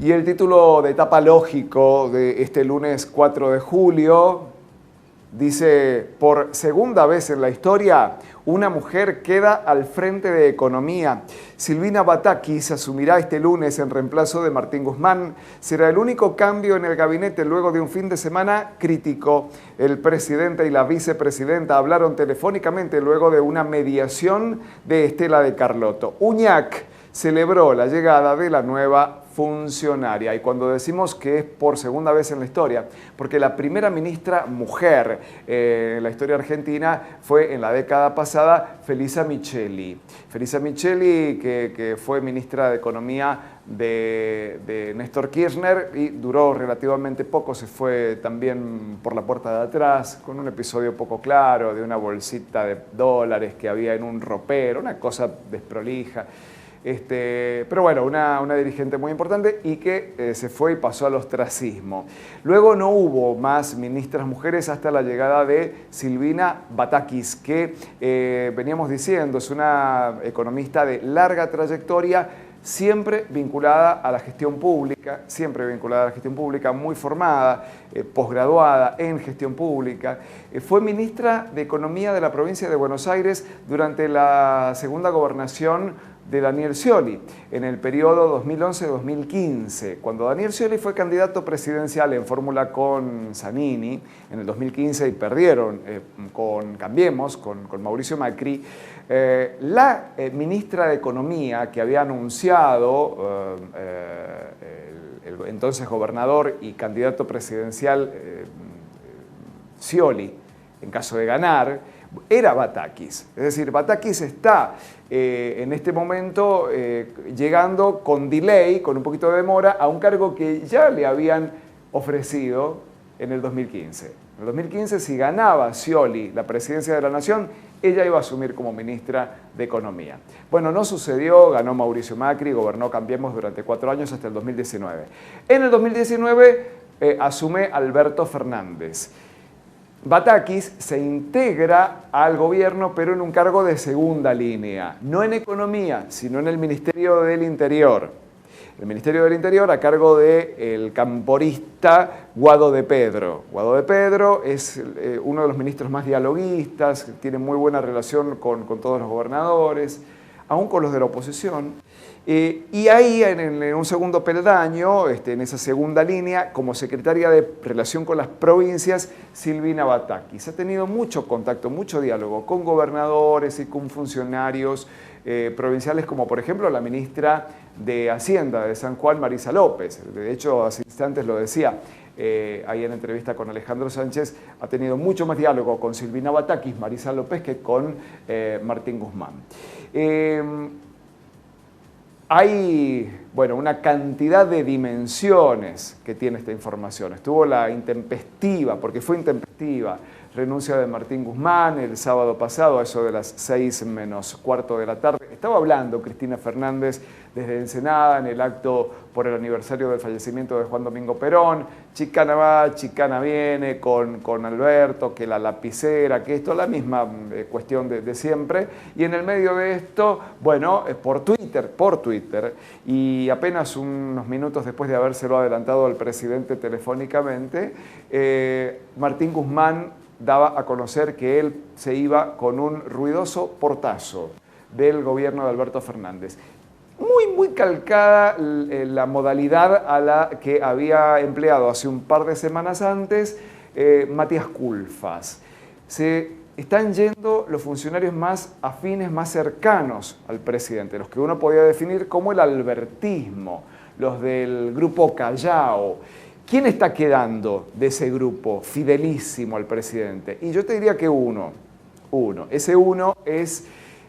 Y el título de etapa lógico de este lunes 4 de julio dice: por segunda vez en la historia, una mujer queda al frente de Economía. Silvina Batakis asumirá este lunes en reemplazo de Martín Guzmán. Será el único cambio en el gabinete luego de un fin de semana crítico. El presidente y la vicepresidenta hablaron telefónicamente luego de una mediación de Estela de Carlotto. Uñac celebró la llegada de la nueva funcionaria. Y cuando decimos que es por segunda vez en la historia, porque la primera ministra mujer en la historia argentina fue en la década pasada Felisa Micheli. Felisa Micheli, que fue ministra de Economía de Néstor Kirchner y duró relativamente poco, se fue también por la puerta de atrás, con un episodio poco claro de una bolsita de dólares que había en un ropero, una cosa desprolija. Pero bueno, una dirigente muy importante y que se fue y pasó al ostracismo. Luego no hubo más ministras mujeres hasta la llegada de Silvina Batakis, que veníamos diciendo, es una economista de larga trayectoria, siempre vinculada a la gestión pública, muy formada, posgraduada en gestión pública. Fue ministra de Economía de la provincia de Buenos Aires durante la segunda gobernación de Daniel Scioli, en el periodo 2011-2015, cuando Daniel Scioli fue candidato presidencial en fórmula con Zanini en el 2015 y perdieron con Cambiemos, con Mauricio Macri. La ministra de Economía que había anunciado el entonces gobernador y candidato presidencial Scioli, en caso de ganar, era Batakis. Es decir, Batakis está en este momento llegando con delay, con un poquito de demora, a un cargo que ya le habían ofrecido en el 2015. En el 2015, si ganaba Scioli la presidencia de la Nación, ella iba a asumir como ministra de Economía. Bueno, no sucedió, ganó Mauricio Macri, gobernó Cambiemos durante 4 años hasta el 2019. En el 2019 asume Alberto Fernández. Batakis se integra al gobierno, pero en un cargo de segunda línea, no en Economía, sino en el Ministerio del Interior. El Ministerio del Interior a cargo del camporista Guado de Pedro. Guado de Pedro es uno de los ministros más dialoguistas, tiene muy buena relación con todos los gobernadores, aún con los de la oposición. Y ahí, en un segundo peldaño, en esa segunda línea, como secretaria de Relación con las Provincias, Silvina Batakis. Ha tenido mucho contacto, mucho diálogo con gobernadores y con funcionarios provinciales, como por ejemplo la ministra de Hacienda de San Juan, Marisa López. De hecho, hace instantes lo decía, ahí en entrevista con Alejandro Sánchez, ha tenido mucho más diálogo con Silvina Batakis, Marisa López, que con Martín Guzmán. Hay, bueno, una cantidad de dimensiones que tiene esta información. Estuvo la intempestiva, porque fue intempestiva, renuncia de Martín Guzmán el sábado pasado, a eso de las 6 menos cuarto de la tarde. Estaba hablando Cristina Fernández desde Ensenada en el acto por el aniversario del fallecimiento de Juan Domingo Perón. Chicana va, chicana viene con Alberto, que la lapicera, que esto, la misma cuestión de siempre. Y en el medio de esto, bueno, por Twitter, y apenas unos minutos después de habérselo adelantado al presidente telefónicamente, Martín Guzmán daba a conocer que él se iba con un ruidoso portazo del gobierno de Alberto Fernández. Muy calcada la modalidad a la que había empleado hace un par de semanas antes Matías Culfas. Se están yendo los funcionarios más afines, más cercanos al presidente, los que uno podía definir como el albertismo, los del grupo Callao. ¿Quién está quedando de ese grupo fidelísimo al presidente? Y yo te diría que uno. Ese uno es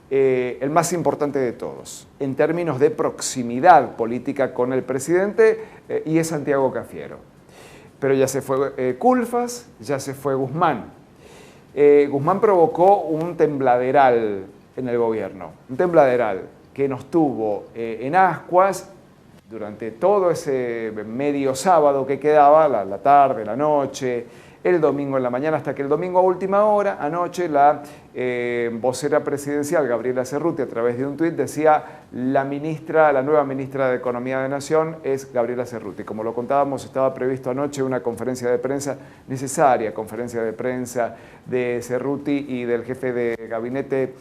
el más importante de todos, en términos de proximidad política con el presidente, y es Santiago Cafiero. Pero ya se fue Culfas, ya se fue Guzmán. Guzmán provocó un tembladeral en el gobierno, un tembladeral que nos tuvo en ascuas durante todo ese medio sábado que quedaba, la tarde, la noche, el domingo en la mañana, hasta que el domingo a última hora, anoche, la vocera presidencial, Gabriela Cerruti, a través de un tuit decía la nueva ministra de Economía de Nación es Gabriela Cerruti. Como lo contábamos, estaba previsto anoche una conferencia de prensa, necesaria conferencia de prensa de Cerruti y del jefe de gabinete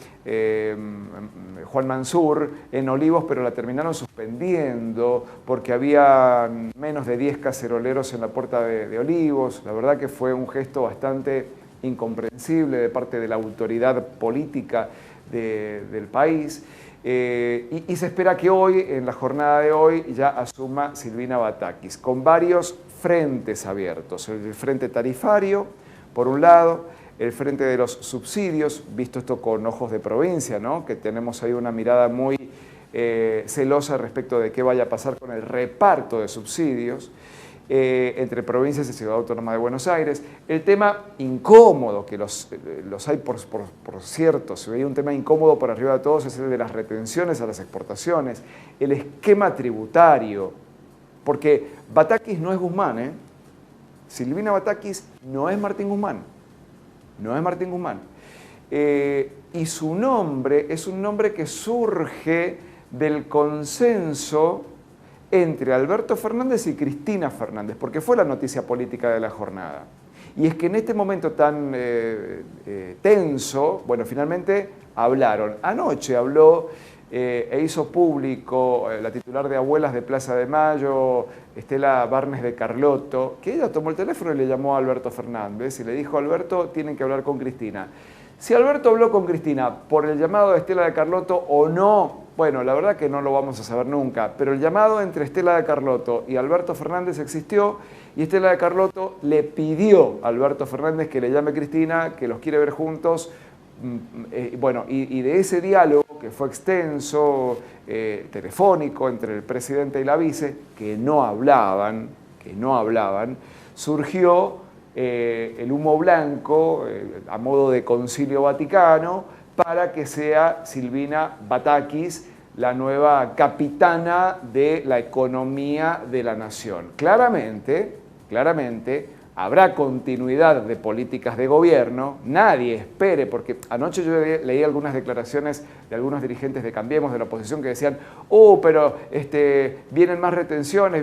Juan Mansur en Olivos, pero la terminaron suspendiendo porque había menos de 10 caceroleros en la puerta de Olivos. La verdad que fue un gesto bastante incomprensible de parte de la autoridad política del país. Y se espera que hoy, en la jornada de hoy, ya asuma Silvina Batakis, con varios frentes abiertos. El frente tarifario, por un lado, el frente de los subsidios, visto esto con ojos de provincia, ¿no? Que tenemos ahí una mirada muy celosa respecto de qué vaya a pasar con el reparto de subsidios entre provincias y Ciudad Autónoma de Buenos Aires. El tema incómodo, que los hay por cierto, se veía un tema incómodo por arriba de todos, es el de las retenciones a las exportaciones, el esquema tributario, porque Batakis no es Guzmán, ¿eh? Silvina Batakis no es Martín Guzmán, no es Martín Guzmán. Y su nombre es un nombre que surge del consenso entre Alberto Fernández y Cristina Fernández, porque fue la noticia política de la jornada. Y es que en este momento tan tenso, bueno, finalmente hablaron. Anoche habló e hizo público la titular de Abuelas de Plaza de Mayo, Estela Barnes de Carlotto, que ella tomó el teléfono y le llamó a Alberto Fernández y le dijo: Alberto, tienen que hablar con Cristina. Si Alberto habló con Cristina por el llamado de Estela de Carlotto o no, bueno, la verdad que no lo vamos a saber nunca, pero el llamado entre Estela de Carlotto y Alberto Fernández existió y Estela de Carlotto le pidió a Alberto Fernández que le llame a Cristina, que los quiere ver juntos. Bueno, y de ese diálogo que fue extenso, telefónico entre el presidente y la vice, que no hablaban, surgió el humo blanco a modo de concilio vaticano para que sea Silvina Batakis la nueva capitana de la economía de la nación. Claramente, habrá continuidad de políticas de gobierno, nadie espere, porque anoche yo leí algunas declaraciones de algunos dirigentes de Cambiemos, de la oposición, que decían, pero vienen más retenciones,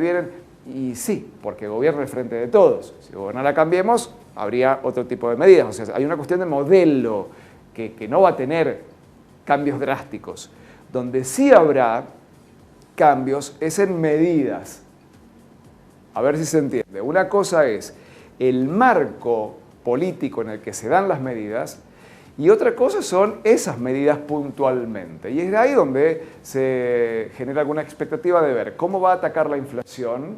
y sí, porque gobierna el frente de todos. Si gobernara Cambiemos, habría otro tipo de medidas. O sea, hay una cuestión de modelo que no va a tener cambios drásticos. Donde sí habrá cambios es en medidas. A ver si se entiende. Una cosa es el marco político en el que se dan las medidas y otra cosa son esas medidas puntualmente. Y es de ahí donde se genera alguna expectativa de ver cómo va a atacar la inflación,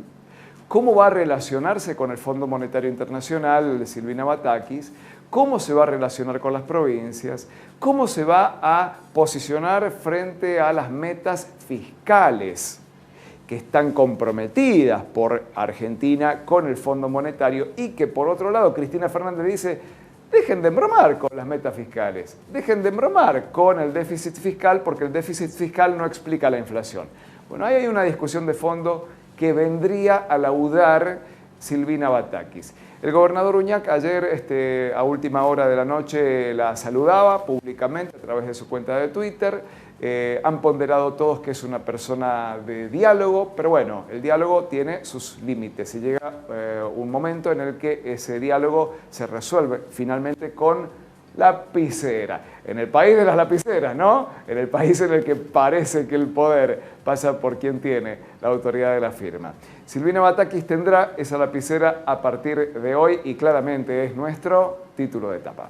cómo va a relacionarse con el Fondo Monetario Internacional de Silvina Batakis, cómo se va a relacionar con las provincias, cómo se va a posicionar frente a las metas fiscales que están comprometidas por Argentina con el Fondo Monetario y que por otro lado Cristina Fernández dice: dejen de embromar con las metas fiscales, dejen de embromar con el déficit fiscal porque el déficit fiscal no explica la inflación. Bueno, ahí hay una discusión de fondo que vendría a laudar Silvina Batakis. El gobernador Uñac ayer a última hora de la noche la saludaba públicamente a través de su cuenta de Twitter. Han ponderado todos que es una persona de diálogo, pero bueno, el diálogo tiene sus límites y llega un momento en el que ese diálogo se resuelve finalmente con lapicera. En el país de las lapiceras, ¿no? En el país en el que parece que el poder pasa por quien tiene la autoridad de la firma. Silvina Batakis tendrá esa lapicera a partir de hoy y claramente es nuestro título de etapa.